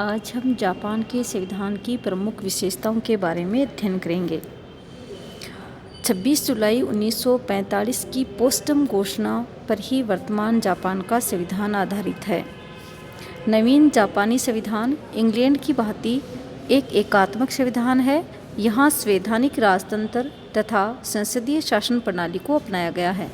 आज हम जापान के संविधान की प्रमुख विशेषताओं के बारे में अध्ययन करेंगे। 26 जुलाई 1945 की पोस्टम घोषणा पर ही वर्तमान जापान का संविधान आधारित है। नवीन जापानी संविधान इंग्लैंड की भांति एक एकात्मक संविधान है। यहाँ संवैधानिक राजतंत्र तथा संसदीय शासन प्रणाली को अपनाया गया है।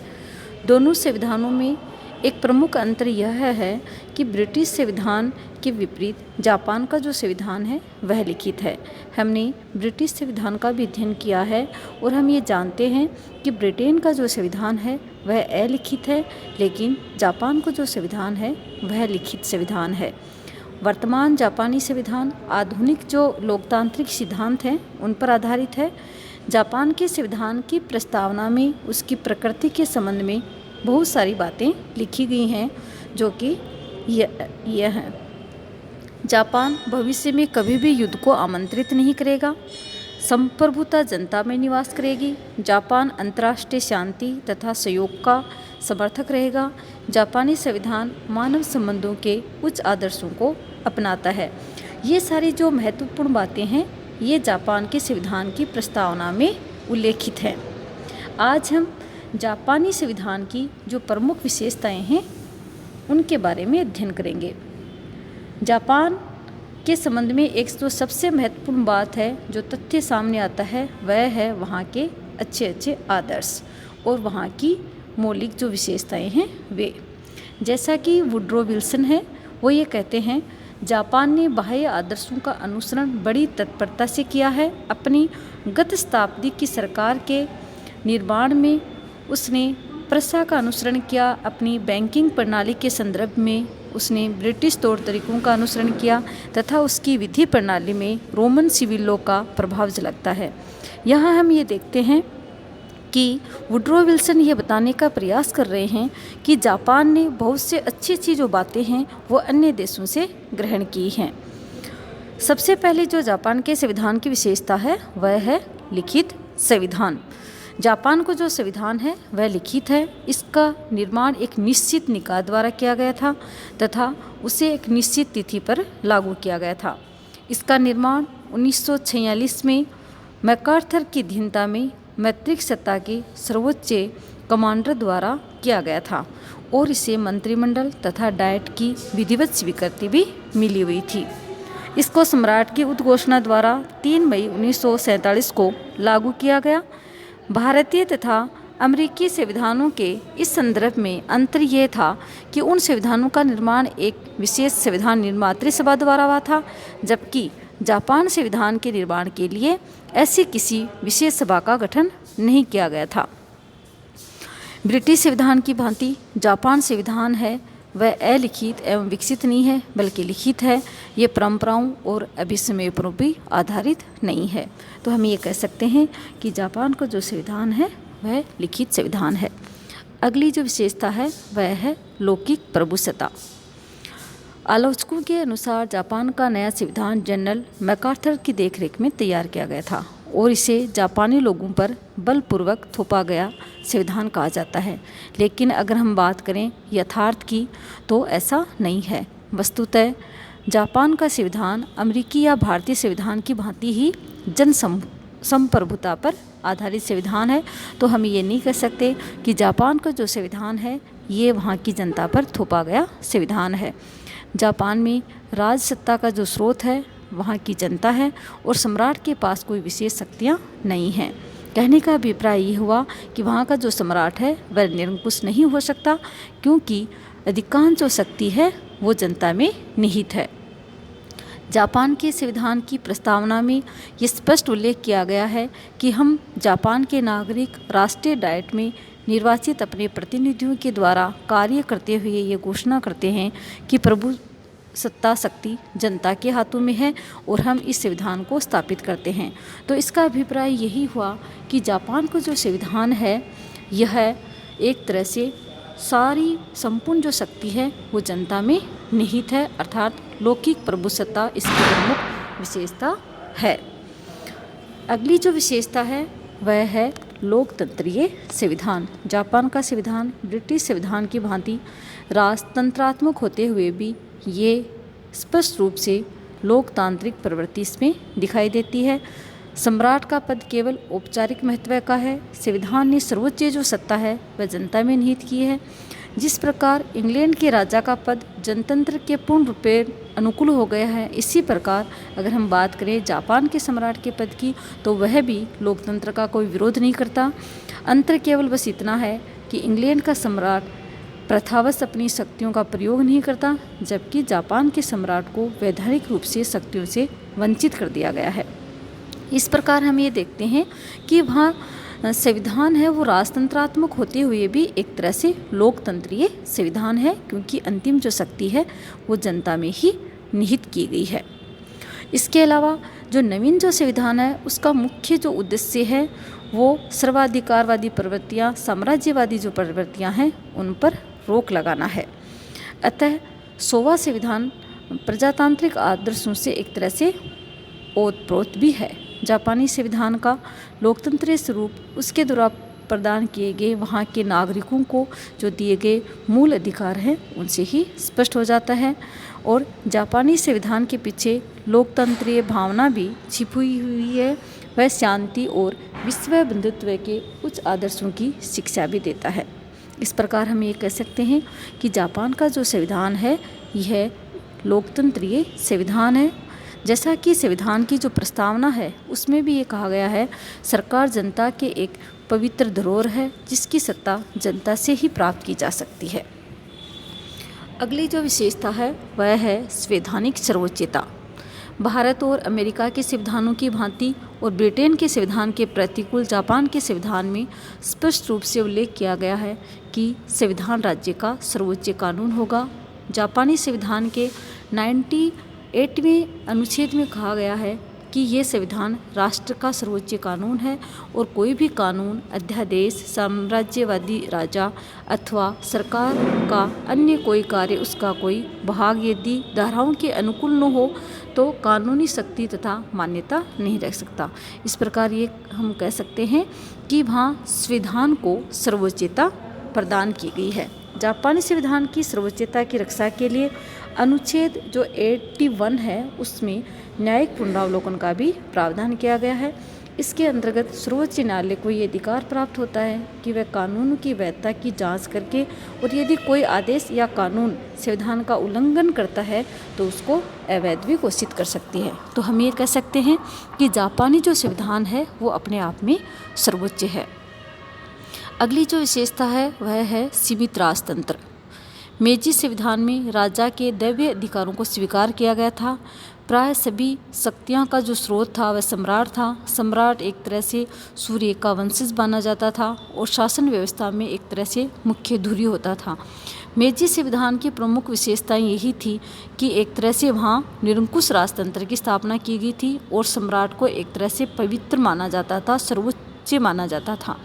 दोनों संविधानों में एक प्रमुख अंतर यह है कि ब्रिटिश संविधान के विपरीत जापान का जो संविधान है वह लिखित है। हमने ब्रिटिश संविधान का भी अध्ययन किया है और हम ये जानते हैं कि ब्रिटेन का जो संविधान है वह अलिखित है, लेकिन जापान का जो संविधान है वह लिखित संविधान है। वर्तमान जापानी संविधान आधुनिक जो लोकतांत्रिक सिद्धांत हैं उन पर आधारित है। जापान के संविधान की प्रस्तावना में उसकी प्रकृति के संबंध में बहुत सारी बातें लिखी गई हैं, जो कि यह है। जापान भविष्य में कभी भी युद्ध को आमंत्रित नहीं करेगा। संप्रभुता जनता में निवास करेगी। जापान अंतर्राष्ट्रीय शांति तथा सहयोग का समर्थक रहेगा। जापानी संविधान मानव संबंधों के उच्च आदर्शों को अपनाता है। ये सारी जो महत्वपूर्ण बातें हैं ये जापान के संविधान की प्रस्तावना में उल्लेखित हैं। आज हम जापानी संविधान की जो प्रमुख विशेषताएं हैं उनके बारे में अध्ययन करेंगे। जापान के संबंध में एक तो सबसे महत्वपूर्ण बात है, जो तथ्य सामने आता है वह है वहाँ के अच्छे आदर्श और वहाँ की मौलिक जो विशेषताएं हैं वे। जैसा कि वुड्रो विल्सन है, वो ये कहते हैं जापान ने बाह्य आदर्शों का अनुसरण बड़ी तत्परता से किया है। अपनी गत शताब्दी की सरकार के निर्माण में उसने प्रथा का अनुसरण किया। अपनी बैंकिंग प्रणाली के संदर्भ में उसने ब्रिटिश तौर तरीकों का अनुसरण किया तथा उसकी विधि प्रणाली में रोमन सिविल लॉ का प्रभाव झलकता है। यहाँ हम ये देखते हैं कि वुड्रो विल्सन ये बताने का प्रयास कर रहे हैं कि जापान ने बहुत से अच्छी जो बातें हैं वो अन्य देशों से ग्रहण की हैं। सबसे पहले जो जापान के संविधान की विशेषता है वह है लिखित संविधान। जापान को जो संविधान है वह लिखित है। इसका निर्माण एक निश्चित निकाय द्वारा किया गया था तथा उसे एक निश्चित तिथि पर लागू किया गया था। इसका निर्माण 1946 में मैकार्थर की अधीनता में मैत्रिक सत्ता के सर्वोच्च कमांडर द्वारा किया गया था और इसे मंत्रिमंडल तथा डाइट की विधिवत स्वीकृति भी मिली हुई थी। इसको सम्राट की उद्घोषणा द्वारा 3 मई 1947 को लागू किया गया। भारतीय तथा अमेरिकी संविधानों के इस संदर्भ में अंतर यह था कि उन संविधानों का निर्माण एक विशेष संविधान निर्मात्री सभा द्वारा हुआ था, जबकि जापान संविधान के निर्माण के लिए ऐसी किसी विशेष सभा का गठन नहीं किया गया था। ब्रिटिश संविधान की भांति जापान संविधान है वह अलिखित एवं विकसित नहीं है, बल्कि लिखित है। ये परंपराओं और अभिसमय पर भी आधारित नहीं है। तो हम ये कह सकते हैं कि जापान का जो संविधान है वह लिखित संविधान है। अगली जो विशेषता है वह है लौकिक प्रभुसत्ता। आलोचकों के अनुसार जापान का नया संविधान जनरल मैकार्थर की देखरेख में तैयार किया गया था और इसे जापानी लोगों पर बलपूर्वक थोपा गया संविधान कहा जाता है। लेकिन अगर हम बात करें यथार्थ की तो ऐसा नहीं है। वस्तुतः जापान का संविधान अमेरिकी या भारतीय संविधान की भांति ही जन संप्रभुता पर आधारित संविधान है। तो हम ये नहीं कह सकते कि जापान का जो संविधान है ये वहाँ की जनता पर थोपा गया संविधान है। जापान में राज सत्ता का जो स्रोत है वहाँ की जनता है और सम्राट के पास कोई विशेष शक्तियाँ नहीं हैं। कहने का अभिप्राय ये हुआ कि वहाँ का जो सम्राट है वह निरंकुश नहीं हो सकता, क्योंकि अधिकांश जो शक्ति है वो जनता में निहित है। जापान के संविधान की प्रस्तावना में ये स्पष्ट उल्लेख किया गया है कि हम जापान के नागरिक राष्ट्रीय डाइट में निर्वाचित अपने प्रतिनिधियों के द्वारा कार्य करते हुए ये घोषणा करते हैं कि प्रभु सत्ता शक्ति जनता के हाथों में है और हम इस संविधान को स्थापित करते हैं। तो इसका अभिप्राय यही हुआ कि जापान का जो संविधान है यह एक तरह से सारी संपूर्ण जो शक्ति है वो जनता में निहित है, अर्थात लौकिक प्रभुसत्ता इसकी प्रमुख विशेषता है। अगली जो विशेषता है वह है लोकतंत्रीय संविधान। जापान का संविधान ब्रिटिश संविधान की भांति राजतंत्रात्मक होते हुए भी ये स्पष्ट रूप से लोकतांत्रिक प्रवृत्ति इसमें दिखाई देती है। सम्राट का पद केवल औपचारिक महत्व का है। संविधान ने सर्वोच्च जो सत्ता है वह जनता में निहित की है। जिस प्रकार इंग्लैंड के राजा का पद जनतंत्र के पूर्ण रूप में अनुकूल हो गया है, इसी प्रकार अगर हम बात करें जापान के सम्राट के पद की, तो वह भी लोकतंत्र का कोई विरोध नहीं करता। अंतर केवल बस इतना है कि इंग्लैंड का सम्राट प्रथावश अपनी शक्तियों का प्रयोग नहीं करता, जबकि जापान के सम्राट को वैधानिक रूप से शक्तियों से वंचित कर दिया गया है। इस प्रकार हम ये देखते हैं कि वहाँ संविधान है वो राजतंत्रात्मक होते हुए भी एक तरह से लोकतंत्रीय संविधान है, क्योंकि अंतिम जो शक्ति है वो जनता में ही निहित की गई है। इसके अलावा जो नवीन जो संविधान है उसका मुख्य जो उद्देश्य है वो सर्वाधिकारवादी प्रवृत्तियाँ, साम्राज्यवादी जो प्रवृत्तियाँ हैं उन पर रोक लगाना है। अतः 100वां संविधान प्रजातांत्रिक आदर्शों से एक तरह से ओतप्रोत भी है। जापानी संविधान का लोकतंत्रीय स्वरूप उसके द्वारा प्रदान किए गए वहाँ के नागरिकों को जो दिए गए मूल अधिकार हैं उनसे ही स्पष्ट हो जाता है। और जापानी संविधान के पीछे लोकतंत्रीय भावना भी छिपी हुई है। वह शांति और विश्व बंधुत्व के उच्च आदर्शों की शिक्षा भी देता है। इस प्रकार हम ये कह सकते हैं कि जापान का जो संविधान है यह लोकतंत्रीय संविधान है। जैसा कि संविधान की जो प्रस्तावना है उसमें भी ये कहा गया है, सरकार जनता के एक पवित्र धरोहर है जिसकी सत्ता जनता से ही प्राप्त की जा सकती है। अगली जो विशेषता है वह है संवैधानिक सर्वोच्चता। भारत और अमेरिका के संविधानों की भांति और ब्रिटेन के संविधान के प्रतिकूल जापान के संविधान में स्पष्ट रूप से उल्लेख किया गया है कि संविधान राज्य का सर्वोच्च कानून होगा। जापानी संविधान के 98वें अनुच्छेद में कहा गया है कि ये संविधान राष्ट्र का सर्वोच्च कानून है और कोई भी कानून, अध्यादेश, साम्राज्यवादी राजा अथवा सरकार का अन्य कोई कार्य उसका कोई भाग यदि धाराओं के अनुकूल न हो तो कानूनी शक्ति तथा मान्यता नहीं रख सकता। इस प्रकार ये हम कह सकते हैं कि वहाँ संविधान को सर्वोच्चता प्रदान की गई है। जापानी संविधान की सर्वोच्चता की रक्षा के लिए अनुच्छेद जो 81 है उसमें न्यायिक पुनरावलोकन का भी प्रावधान किया गया है। इसके अंतर्गत सर्वोच्च न्यायालय को ये अधिकार प्राप्त होता है कि वह कानून की वैधता की जांच करके और यदि कोई आदेश या कानून संविधान का उल्लंघन करता है तो उसको अवैध भी घोषित कर सकती है। तो हम ये कह सकते हैं कि जापानी जो संविधान है वो अपने आप में सर्वोच्च है। अगली जो विशेषता है वह है सीमित राजतंत्र। मेजी संविधान में राजा के दैवीय अधिकारों को स्वीकार किया गया था। प्राय सभी शक्तियाँ का जो स्रोत था वह सम्राट था। सम्राट एक तरह से सूर्य का वंशज माना जाता था और शासन व्यवस्था में एक तरह से मुख्य धुरी होता था। मेजी संविधान की प्रमुख विशेषताएं यही थी कि एक तरह से वहाँ निरंकुश राजतंत्र की स्थापना की गई थी और सम्राट को एक तरह से पवित्र माना जाता था, सर्वोच्च माना जाता था।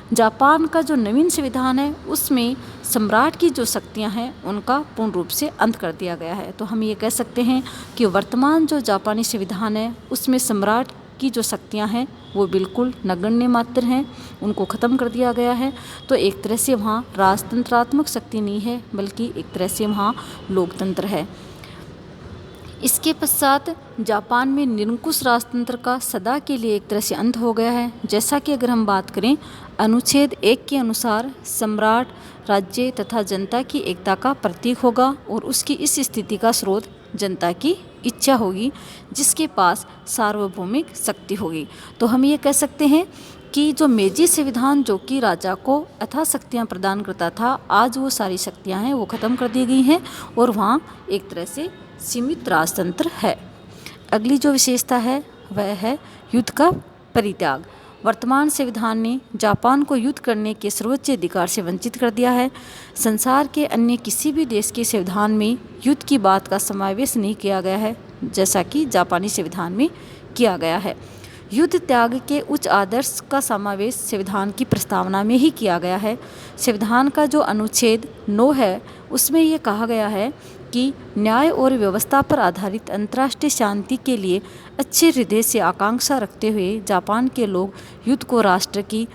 जापान का जो नवीन संविधान है उसमें सम्राट की जो शक्तियां हैं उनका पूर्ण रूप से अंत कर दिया गया है। तो हम ये कह सकते हैं कि वर्तमान जो जापानी संविधान है उसमें सम्राट की जो शक्तियां हैं वो बिल्कुल नगण्य मात्र हैं, उनको ख़त्म कर दिया गया है। तो एक तरह से वहाँ राजतंत्रात्मक शक्ति नहीं है बल्कि एक तरह से वहाँ लोकतंत्र है। इसके पश्चात जापान में निरंकुश राजतंत्र का सदा के लिए एक तरह से अंत हो गया है। जैसा कि अगर हम बात करें अनुच्छेद 1 के अनुसार सम्राट राज्य तथा जनता की एकता का प्रतीक होगा और उसकी इस स्थिति का स्रोत जनता की इच्छा होगी जिसके पास सार्वभौमिक शक्ति होगी। तो हम ये कह सकते हैं कि जो मेजी संविधान जो कि राजा को अथाह शक्तियाँ प्रदान करता था, आज वो सारी शक्तियाँ हैं वो ख़त्म कर दी गई हैं और वहाँ एक तरह से सीमित राजतंत्र है। अगली जो विशेषता है वह है युद्ध का परित्याग। वर्तमान संविधान ने जापान को युद्ध करने के सर्वोच्च अधिकार से वंचित कर दिया है। संसार के अन्य किसी भी देश के संविधान में युद्ध की बात का समावेश नहीं किया गया है जैसा कि जापानी संविधान में किया गया है। युद्ध त्याग के उच्च आदर्श का समावेश संविधान की प्रस्तावना में ही किया गया है। संविधान का जो अनुच्छेद 9 है उसमें ये कहा गया है कि न्याय और व्यवस्था पर आधारित अंतर्राष्ट्रीय शांति के लिए अच्छे हृदय से आकांक्षा रखते हुए जापान के लोग युद्ध को राष्ट्र की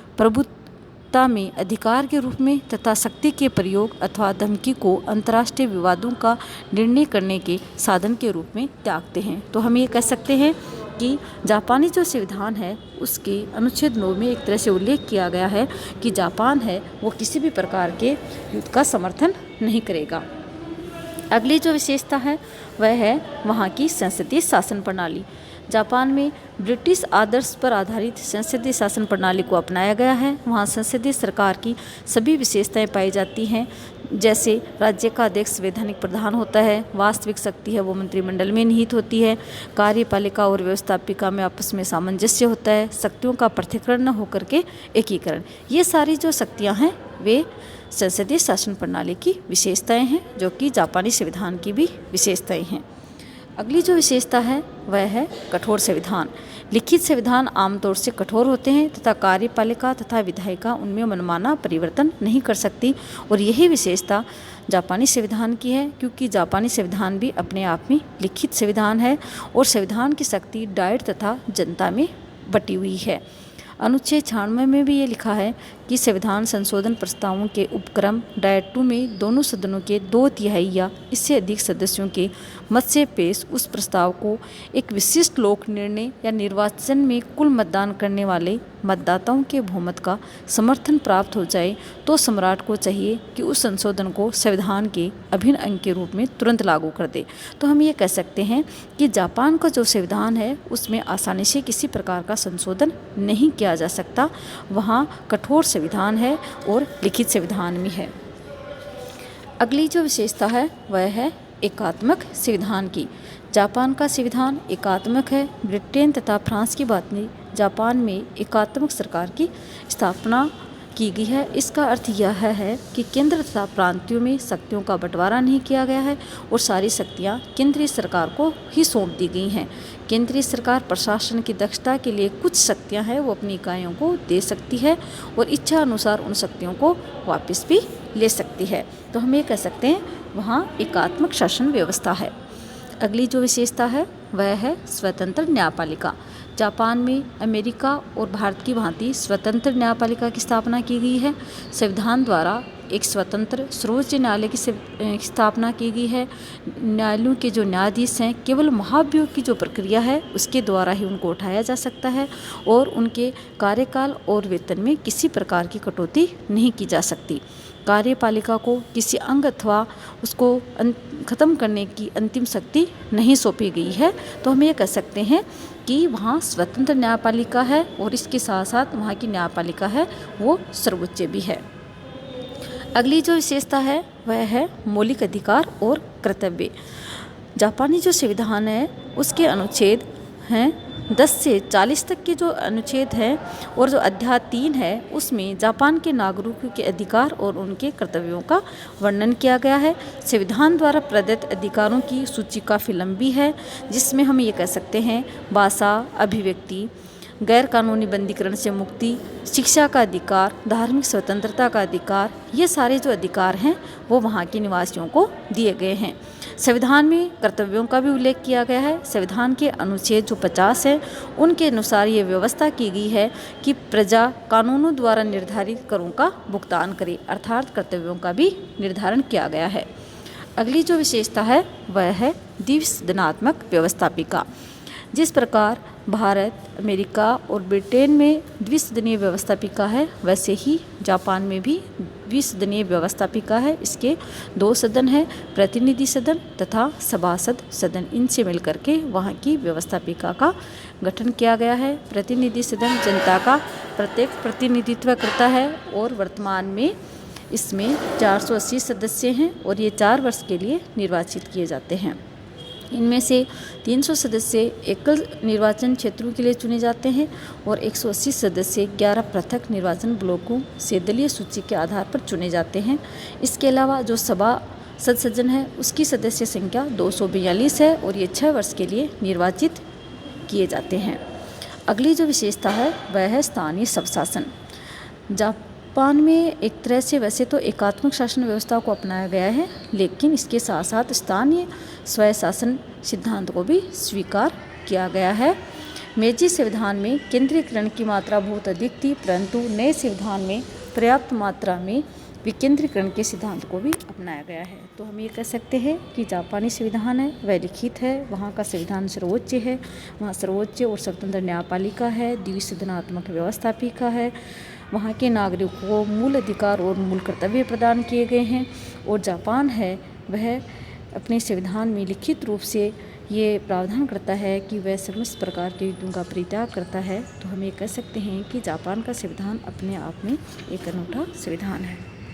एकरूपता में अधिकार के रूप में तथा शक्ति के प्रयोग अथवा धमकी को अंतर्राष्ट्रीय विवादों का निर्णय करने के साधन के रूप में त्यागते हैं। तो हम ये कह सकते हैं कि जापानी जो संविधान है उसके अनुच्छेद 9 में एक तरह से उल्लेख किया गया है कि जापान है वो किसी भी प्रकार के युद्ध का समर्थन नहीं करेगा। अगली जो विशेषता है वह है वहाँ की संसदीय शासन प्रणाली। जापान में ब्रिटिश आदर्श पर आधारित संसदीय शासन प्रणाली को अपनाया गया है। वहाँ संसदीय सरकार की सभी विशेषताएं पाई जाती हैं, जैसे राज्य का अध्यक्ष संवैधानिक प्रधान होता है, वास्तविक शक्ति है वो मंत्रिमंडल में निहित होती है, कार्यपालिका और व्यवस्थापिका में आपस में सामंजस्य होता है, शक्तियों का पृथक्करण न होकर के एकीकरण। ये सारी जो शक्तियाँ हैं वे संसदीय शासन प्रणाली की विशेषताएं हैं, जो कि जापानी संविधान की भी विशेषताएं हैं। अगली जो विशेषता है वह है कठोर संविधान। लिखित संविधान आमतौर से कठोर होते हैं तथा कार्यपालिका तथा विधायिका उनमें मनमाना परिवर्तन नहीं कर सकती, और यही विशेषता जापानी संविधान की है, क्योंकि जापानी संविधान भी अपने आप में लिखित संविधान है और संविधान की शक्ति डाइट तथा जनता में बटी हुई है। अनुच्छेद 96 में भी ये लिखा है कि संविधान संशोधन प्रस्तावों के उपक्रम डाइट 2 में दोनों सदनों के 2/3 या इससे अधिक सदस्यों के मत से पेश उस प्रस्ताव को एक विशिष्ट लोक निर्णय या निर्वाचन में कुल मतदान करने वाले मतदाताओं के बहुमत का समर्थन प्राप्त हो जाए तो सम्राट को चाहिए कि उस संशोधन को संविधान के अभिन्न अंग के रूप में तुरंत लागू कर दे। तो हम ये कह सकते हैं कि जापान का जो संविधान है उसमें आसानी से किसी प्रकार का संशोधन नहीं किया जा सकता। वहाँ कठोर संविधान है और लिखित संविधान भी है। अगली जो विशेषता है वह है एकात्मक संविधान की। जापान का संविधान एकात्मक है। ब्रिटेन तथा फ्रांस की बात नहीं, जापान में एकात्मक सरकार की स्थापना की गई है। इसका अर्थ यह है कि केंद्र तथा प्रांतों में शक्तियों का बंटवारा नहीं किया गया है और सारी शक्तियां केंद्रीय सरकार को ही सौंप दी गई हैं। केंद्रीय सरकार प्रशासन की दक्षता के लिए कुछ शक्तियां हैं वो अपनी इकाइयों को दे सकती है और इच्छा अनुसार उन शक्तियों को वापस भी ले सकती है। तो हम ये कह सकते हैं वहाँ एकात्मक शासन व्यवस्था है। अगली जो विशेषता है वह है स्वतंत्र न्यायपालिका। जापान में अमेरिका और भारत की भांति स्वतंत्र न्यायपालिका की स्थापना की गई है। संविधान द्वारा एक स्वतंत्र सर्वोच्च न्यायालय की स्थापना की गई है। न्यायालयों के जो न्यायाधीश हैं केवल महाभियोग की जो प्रक्रिया है उसके द्वारा ही उनको उठाया जा सकता है और उनके कार्यकाल और वेतन में किसी प्रकार की कटौती नहीं की जा सकती। कार्यपालिका को किसी अंग अथवा उसको ख़त्म करने की अंतिम शक्ति नहीं सौंपी गई है। तो हम ये कह सकते हैं कि वहाँ स्वतंत्र न्यायपालिका है और इसके साथ साथ वहाँ की न्यायपालिका है वो सर्वोच्च भी है। अगली जो विशेषता है वह है मौलिक अधिकार और कर्तव्य। जापानी जो संविधान है उसके अनुच्छेद हैं 10 से 40 तक के जो अनुच्छेद हैं और जो अध्याय 3 है उसमें जापान के नागरिकों के अधिकार और उनके कर्तव्यों का वर्णन किया गया है। संविधान द्वारा प्रदत्त अधिकारों की सूची काफ़ी लंबी है, जिसमें हम ये कह सकते हैं भाषा, अभिव्यक्ति, गैर कानूनी बंदीकरण से मुक्ति, शिक्षा का अधिकार, धार्मिक स्वतंत्रता का अधिकार, ये सारे जो अधिकार हैं वो वहाँ के निवासियों को दिए गए हैं। संविधान में कर्तव्यों का भी उल्लेख किया गया है। संविधान के अनुच्छेद जो 50 है उनके अनुसार ये व्यवस्था की गई है कि प्रजा कानूनों द्वारा निर्धारित करों का भुगतान करे, अर्थात कर्तव्यों का भी निर्धारण किया गया है। अगली जो विशेषता है वह है द्विसदनात्मक व्यवस्थापिका। जिस प्रकार भारत, अमेरिका और ब्रिटेन में द्विसदनीय व्यवस्थापिका है वैसे ही जापान में भी द्विसदनीय व्यवस्थापिका है। इसके 2 सदन हैं, प्रतिनिधि सदन तथा सभासद सदन। इनसे मिलकर के वहाँ की व्यवस्थापिका का गठन किया गया है। प्रतिनिधि सदन जनता का प्रत्येक प्रतिनिधित्व करता है और वर्तमान में इसमें 480 सदस्य हैं और ये 4 वर्ष के लिए निर्वाचित किए जाते हैं। इनमें से 300 सदस्य एकल निर्वाचन क्षेत्रों के लिए चुने जाते हैं और 180 सदस्य 11 पृथक निर्वाचन ब्लॉकों से दलीय सूची के आधार पर चुने जाते हैं। इसके अलावा जो सभासद सदन है उसकी सदस्य संख्या 242 है और ये 6 वर्ष के लिए निर्वाचित किए जाते हैं। अगली जो विशेषता है वह है स्थानीय स्वशासन। जापान में एक तरह से वैसे तो एकात्मक शासन व्यवस्था को अपनाया गया है, लेकिन इसके साथ साथ स्थानीय स्वशासन सिद्धांत को भी स्वीकार किया गया है। मेजी संविधान में केंद्रीयकरण की मात्रा बहुत अधिक थी, परंतु नए संविधान में पर्याप्त मात्रा में विकेंद्रीकरण के सिद्धांत को भी अपनाया गया है। तो हम ये कह सकते हैं कि जापानी संविधान है वह लिखित है, वहाँ का संविधान सर्वोच्च है, वहाँ सर्वोच्च और स्वतंत्र न्यायपालिका है, द्विसदनात्मक व्यवस्थापिका है, वहाँ के नागरिकों को मूल अधिकार और मूल कर्तव्य प्रदान किए गए हैं। और जापान है वह अपने संविधान में लिखित रूप से ये प्रावधान करता है कि वह समस्त प्रकार के युद्धों का परित्याग करता है। तो हम ये कह सकते हैं कि जापान का संविधान अपने आप में एक अनूठा संविधान है।